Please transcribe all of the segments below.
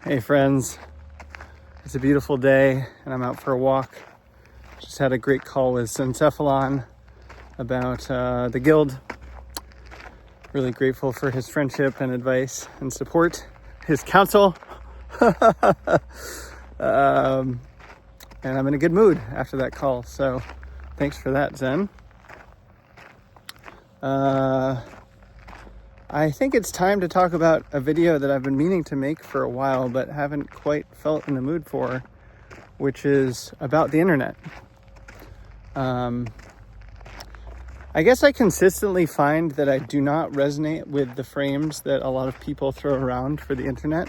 Hey friends, it's a beautiful day and I'm out for a walk. Just had a great call with Syncephalon about the Guild. Really grateful for his friendship and advice and support, his counsel. And I'm in a good mood after that call, so thanks for that, Zen. I think it's time to talk about a video that I've been meaning to make for a while but haven't quite felt in the mood for, which is about the internet. I guess I consistently find that I do not resonate with the frames that a lot of people throw around for the internet.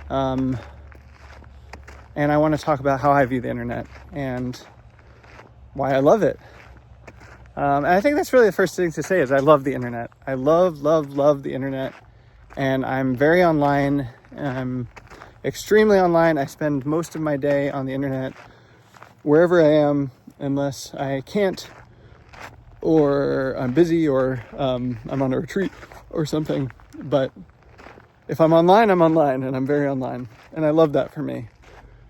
And I want to talk about how I view the internet and why I love it. And I think that's really the first thing to say is I love the internet. I love the internet. And I'm very online. I'm extremely online. I spend most of my day on the internet wherever I am, unless I can't, or I'm busy, or I'm on a retreat or something. But if I'm online, I'm online, and I'm very online. And I love that for me.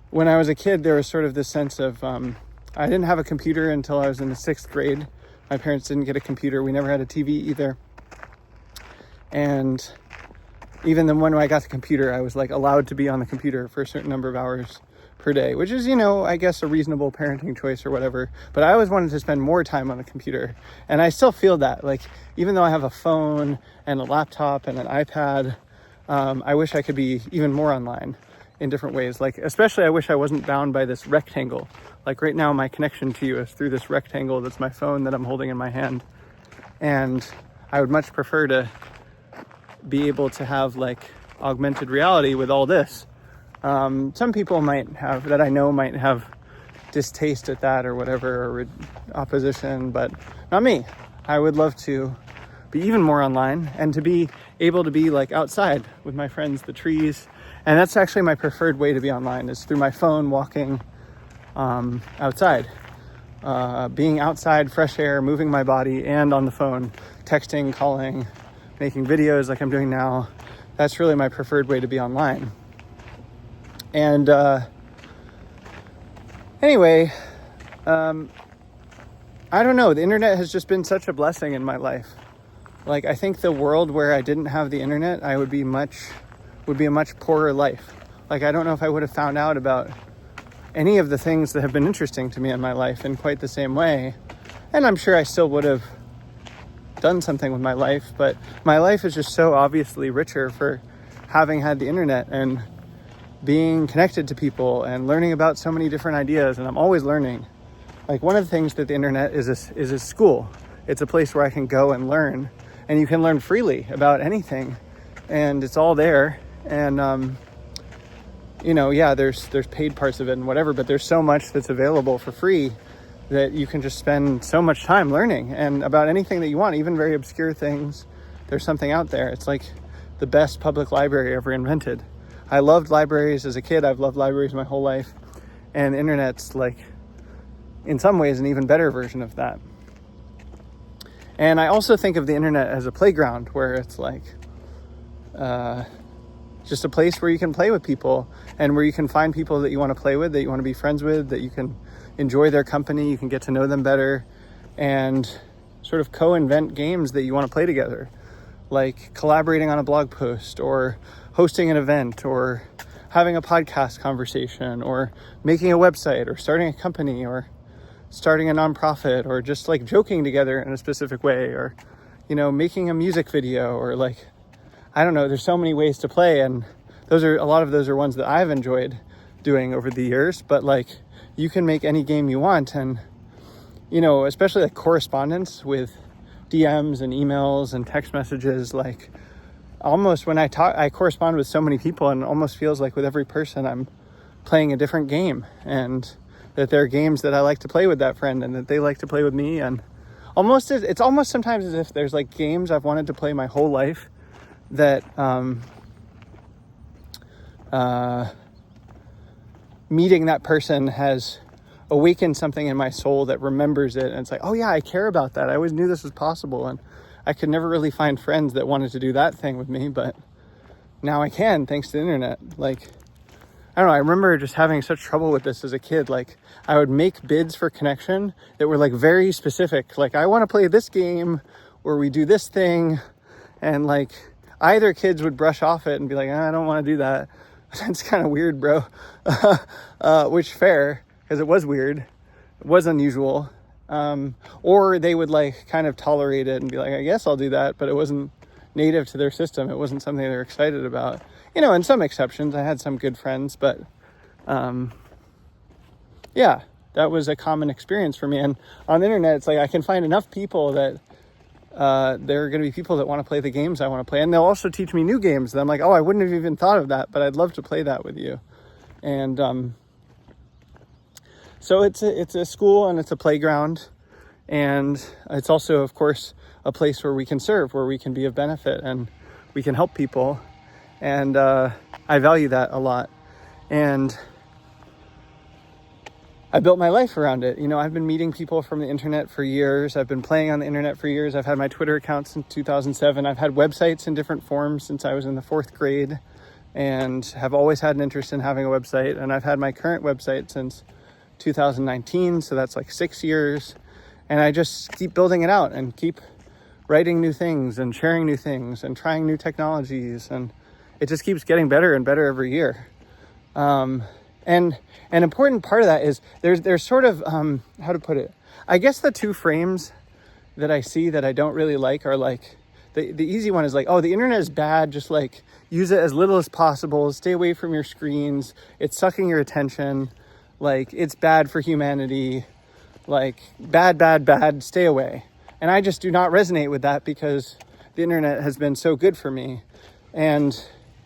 When I was a kid, there was sort of this sense of, I didn't have a computer until I was in the 6th grade. My parents didn't get a computer. We never had a TV either. And even then when I got the computer, I was like allowed to be on the computer for a certain number of hours per day, which is, I guess a reasonable parenting choice or whatever. But I always wanted to spend more time on the computer. And I still feel that, like, even though I have a phone and a laptop and an iPad, I wish I could be even more online in different ways. Like, especially I wish I wasn't bound by this rectangle. Like right now, my connection to you is through this rectangle that's my phone that I'm holding in my hand. And I would much prefer to be able to have like augmented reality with all this. Some people that I know might have distaste at that or whatever, or opposition, but not me. I would love to be even more online and to be able to be like outside with my friends, the trees. And that's actually my preferred way to be online, is through my phone, walking outside, being outside, fresh air, moving my body, and on the phone, texting, calling, making videos like I'm doing now. That's really my preferred way to be online. And anyway, I don't know, the internet has just been such a blessing in my life. Like, I think the world where I didn't have the internet, would be a much poorer life. Like, I don't know if I would have found out about any of the things that have been interesting to me in my life in quite the same way. And I'm sure I still would have done something with my life, but my life is just so obviously richer for having had the internet and being connected to people and learning about so many different ideas. And I'm always learning. Like, one of the things that the internet is a school. It's a place where I can go and learn, and you can learn freely about anything, and it's all there. And there's paid parts of it and whatever, but there's so much that's available for free that you can just spend so much time learning and about anything that you want, even very obscure things. There's something out there. It's like the best public library ever invented. I loved libraries as a kid. I've loved libraries my whole life. And the internet's like, in some ways, an even better version of that. And I also think of the internet as a playground where it's like, just a place where you can play with people and where you can find people that you want to play with, that you want to be friends with, that you can enjoy their company, you can get to know them better, and sort of co-invent games that you want to play together, like collaborating on a blog post, or hosting an event, or having a podcast conversation, or making a website, or starting a company, or starting a nonprofit, or just like joking together in a specific way, or, making a music video, or like, I don't know, there's so many ways to play, and a lot of those are ones that I've enjoyed doing over the years. But like, you can make any game you want, and especially like correspondence with DMs and emails and text messages. Like, almost when I correspond with so many people, and it almost feels like with every person I'm playing a different game, and that there are games that I like to play with that friend and that they like to play with me. And it's almost sometimes as if there's like games I've wanted to play my whole life that meeting that person has awakened something in my soul that remembers it. And it's like, oh yeah, I care about that. I always knew this was possible. And I could never really find friends that wanted to do that thing with me, but now I can, thanks to the internet. Like, I don't know, I remember just having such trouble with this as a kid. Like, I would make bids for connection that were like very specific. Like, I want to play this game where we do this thing. And like, either kids would brush off it and be like, I don't want to do that. That's kind of weird, bro. Which fair, because it was weird. It was unusual. Or they would like kind of tolerate it and be like, I guess I'll do that. But it wasn't native to their system. It wasn't something they were excited about. You know, and some exceptions. I had some good friends, but yeah, that was a common experience for me. And on the internet, it's like I can find enough people that there are going to be people that want to play the games I want to play. And they'll also teach me new games that I'm like, oh, I wouldn't have even thought of that, but I'd love to play that with you. And so it's a school and it's a playground. And it's also, of course, a place where we can serve, where we can be of benefit and we can help people. And I value that a lot. And I built my life around it. You know, I've been meeting people from the internet for years. I've been playing on the internet for years. I've had my Twitter account since 2007. I've had websites in different forms since I was in the 4th grade and have always had an interest in having a website. And I've had my current website since 2019. So that's like 6 years. And I just keep building it out and keep writing new things and sharing new things and trying new technologies. And it just keeps getting better and better every year. And an important part of that is there's sort of, how to put it? I guess the two frames that I see that I don't really like are like, the easy one is like, oh, the internet is bad. Just like use it as little as possible. Stay away from your screens. It's sucking your attention. Like it's bad for humanity. Like bad, stay away. And I just do not resonate with that because the internet has been so good for me. And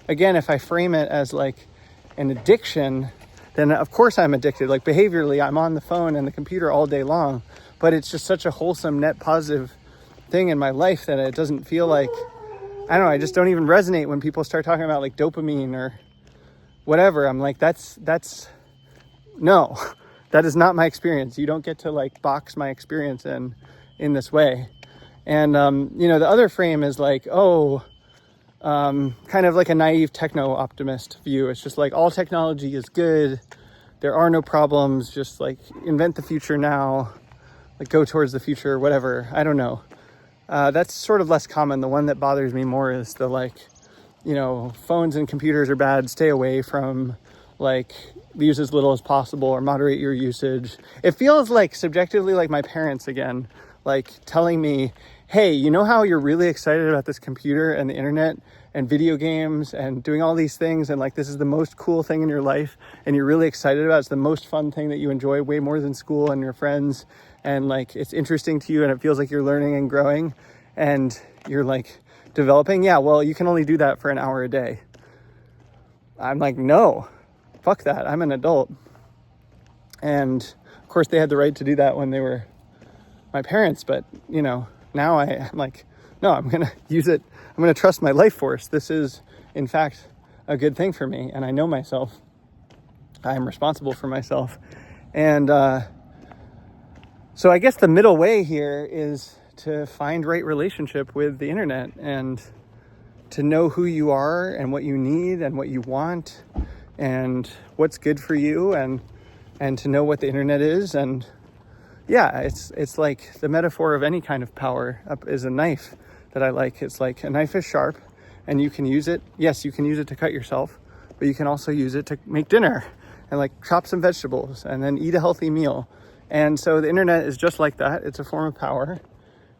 again, if I frame it as like an addiction, then of course I'm addicted. Like behaviorally, I'm on the phone and the computer all day long, but it's just such a wholesome, net positive thing in my life that it doesn't feel like, I don't know, I just don't even resonate when people start talking about like dopamine or whatever. I'm like, that's no, that is not my experience. You don't get to like box my experience in this way. And, you know, the other frame is like, kind of like a naive techno-optimist view. It's just like all technology is good. There are no problems. Just like invent the future now, like go towards the future, whatever. I don't know. That's sort of less common. The one that bothers me more is the like, you know, phones and computers are bad. Stay away from like use as little as possible or moderate your usage. It feels like subjectively like my parents again, like telling me, hey, you know how you're really excited about this computer and the internet and video games and doing all these things and like this is the most cool thing in your life and you're really excited about it. It's the most fun thing that you enjoy way more than school and your friends, and like it's interesting to you and it feels like you're learning and growing and you're like developing. Yeah, well, you can only do that for an hour a day. I'm like, no, fuck that. I'm an adult. And of course they had the right to do that when they were my parents, but you know, now I'm like, no, I'm going to use it. I'm going to trust my life force. This is, in fact, a good thing for me. And I know myself. I am responsible for myself. And so I guess the middle way here is to find right relationship with the internet and to know who you are and what you need and what you want and what's good for you and to know what the internet is. And yeah, it's like the metaphor of any kind of power is a knife that I like. It's like a knife is sharp and you can use it. Yes, you can use it to cut yourself, but you can also use it to make dinner and like chop some vegetables and then eat a healthy meal. And so the internet is just like that. It's a form of power.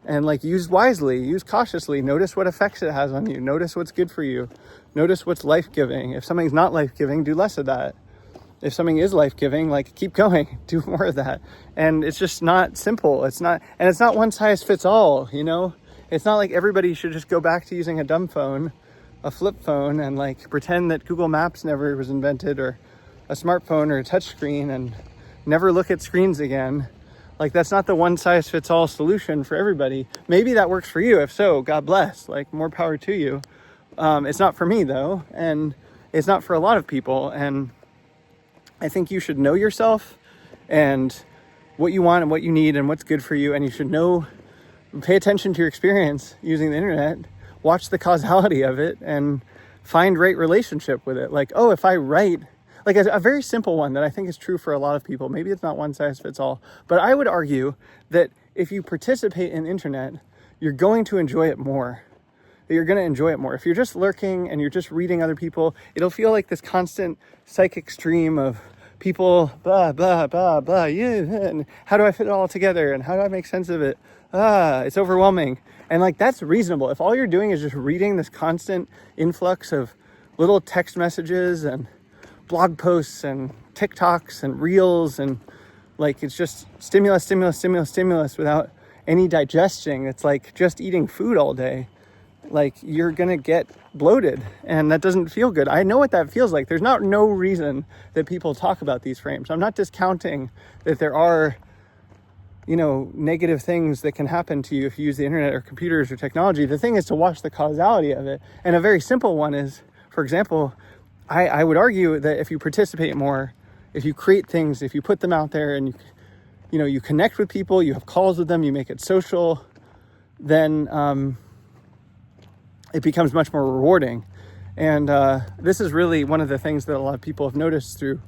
And like use wisely, use cautiously, notice what effects it has on you. Notice what's good for you. Notice what's life-giving. If something's not life-giving, do less of that. If something is life-giving, like keep going, do more of that. And it's just not simple. It's not one size fits all, you know? It's not like everybody should just go back to using a dumb phone, a flip phone, and like pretend that Google Maps never was invented or a smartphone or a touch screen and never look at screens again. Like that's not the one size fits all solution for everybody. Maybe that works for you. If so, God bless, like more power to you. It's not for me though. And it's not for a lot of people. And I think you should know yourself and what you want and what you need and what's good for you. And you should pay attention to your experience using the internet, watch the causality of it, and find right relationship with it. Like, oh, if I write, like a very simple one that I think is true for a lot of people, maybe it's not one size fits all, but I would argue that if you participate in the internet, you're going to enjoy it more. You're going to enjoy it more. If you're just lurking and you're just reading other people, it'll feel like this constant psychic stream of people, blah, blah, blah, blah, yeah, and how do I fit it all together? And how do I make sense of it? It's overwhelming. And like, that's reasonable. If all you're doing is just reading this constant influx of little text messages and blog posts and TikToks and reels, and like, it's just stimulus, stimulus, stimulus, stimulus without any digesting. It's like just eating food all day. Like, you're gonna get bloated, and that doesn't feel good. I know what that feels like. There's no reason that people talk about these frames. I'm not discounting that there are, negative things that can happen to you if you use the internet or computers or technology. The thing is to watch the causality of it. And a very simple one is, for example, I would argue that if you participate more, if you create things, if you put them out there and you connect with people, you have calls with them, you make it social, then it becomes much more rewarding. And this is really one of the things that a lot of people have noticed through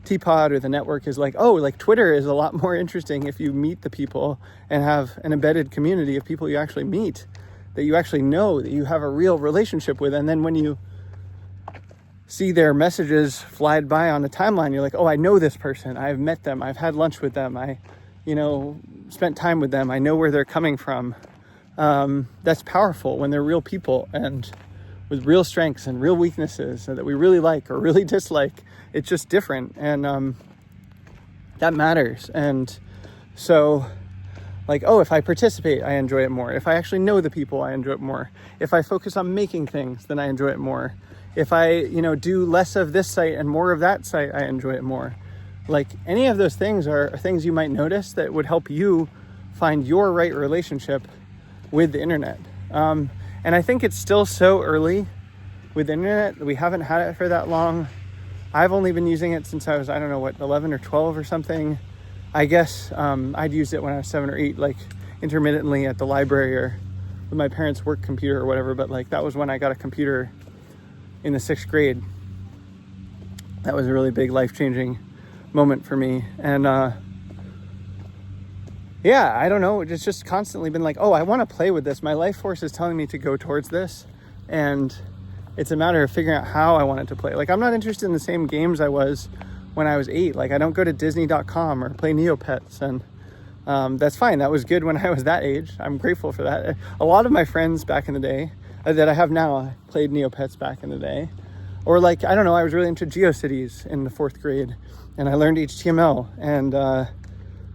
Teapot or the network is like, oh, like Twitter is a lot more interesting if you meet the people and have an embedded community of people you actually meet, that you actually know, that you have a real relationship with. And then when you see their messages fly by on the timeline, you're like, oh, I know this person. I've met them. I've had lunch with them. I, spent time with them. I know where they're coming from. That's powerful when they're real people and with real strengths and real weaknesses that we really like or really dislike. It's just different, and that matters. And so, like, oh, if I participate, I enjoy it more. If I actually know the people, I enjoy it more. If I focus on making things, then I enjoy it more. If I, do less of this site and more of that site, I enjoy it more. Like, any of those things are things you might notice that would help you find your right relationship with the internet. And I think it's still so early with the internet. We haven't had it for that long. I've only been using it since I was, 11 or 12 or something. I guess I'd used it when I was 7 or 8, like intermittently at the library or with my parents' work computer or whatever. But like, that was when I got a computer in the 6th grade. That was a really big life-changing moment for me. And yeah, I don't know. It's just constantly been like, oh, I want to play with this. My life force is telling me to go towards this. And it's a matter of figuring out how I want it to play. Like, I'm not interested in the same games I was when I was 8. Like, I don't go to Disney.com or play Neopets. And that's fine. That was good when I was that age. I'm grateful for that. A lot of my friends back in the day that I have now played Neopets back in the day. Or like, I don't know, I was really into GeoCities in the 4th grade. And I learned HTML. And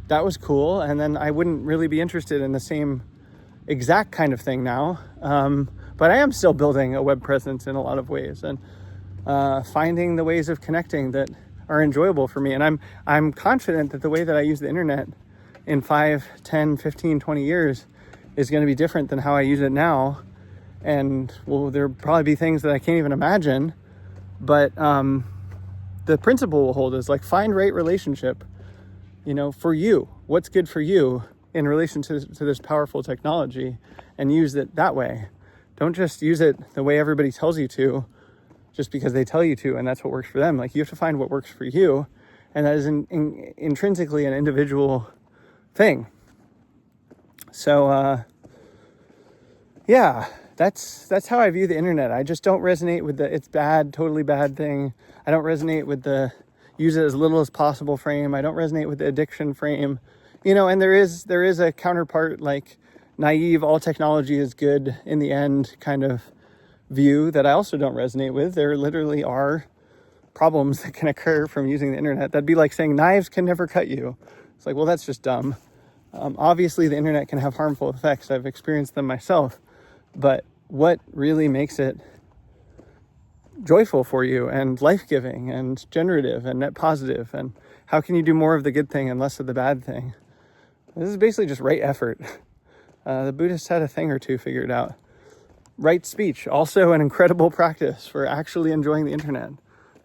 that was cool. And then I wouldn't really be interested in the same exact kind of thing now. But I am still building a web presence in a lot of ways and finding the ways of connecting that are enjoyable for me. And I'm confident that the way that I use the internet in 5, 10, 15, 20 years is going to be different than how I use it now. And there'll probably be things that I can't even imagine. But the principle will hold is like, find right relationship, for you. What's good for you in relation to this powerful technology, and use it that way. Don't just use it the way everybody tells you to, just because they tell you to, and that's what works for them. Like, you have to find what works for you, and that is intrinsically an individual thing. So, yeah, that's how I view the internet. I just don't resonate with the it's bad, totally bad thing. I don't resonate with the use it as little as possible frame. I don't resonate with the addiction frame, and there is a counterpart, like naive, all technology is good in the end kind of view that I also don't resonate with. There literally are problems that can occur from using the internet. That'd be like saying knives can never cut you. It's like, well, that's just dumb. Obviously the internet can have harmful effects. I've experienced them myself, but what really makes it joyful for you and life-giving and generative and net positive, and how can you do more of the good thing and less of the bad thing? This is basically just right effort. The Buddhists had a thing or two figured out. Right speech, also an incredible practice for actually enjoying the internet.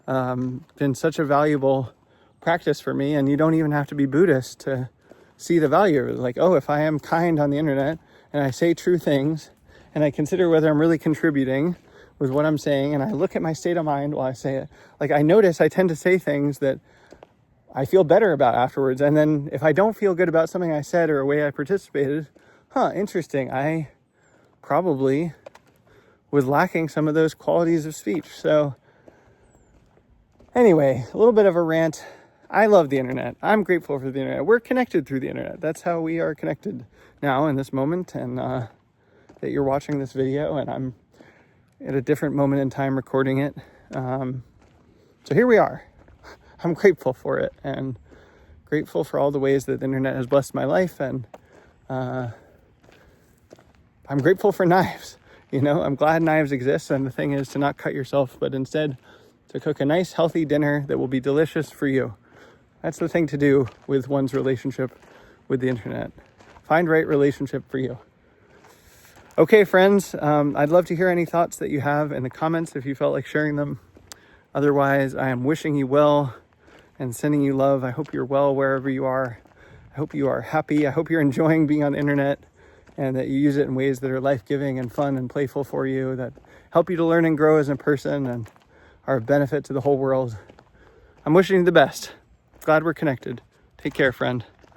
Been such a valuable practice for me, and you don't even have to be Buddhist to see the value of it. Like, oh, if I am kind on the internet and I say true things and I consider whether I'm really contributing, with what I'm saying, and I look at my state of mind while I say it. Like, I notice I tend to say things that I feel better about afterwards. And then if I don't feel good about something I said or a way I participated, interesting. I probably was lacking some of those qualities of speech. So anyway, a little bit of a rant. I love the internet. I'm grateful for the internet. We're connected through the internet. That's how we are connected now in this moment. And that you're watching this video, and I'm at a different moment in time recording it. So here we are. I'm grateful for it, and grateful for all the ways that the internet has blessed my life. And I'm grateful for knives. I'm glad knives exist. And the thing is to not cut yourself, but instead to cook a nice, healthy dinner that will be delicious for you. That's the thing to do with one's relationship with the internet. Find right relationship for you. Okay, friends, I'd love to hear any thoughts that you have in the comments if you felt like sharing them. Otherwise, I am wishing you well and sending you love. I hope you're well wherever you are. I hope you are happy. I hope you're enjoying being on the internet, and that you use it in ways that are life-giving and fun and playful for you, that help you to learn and grow as a person and are of benefit to the whole world. I'm wishing you the best. Glad we're connected. Take care, friend.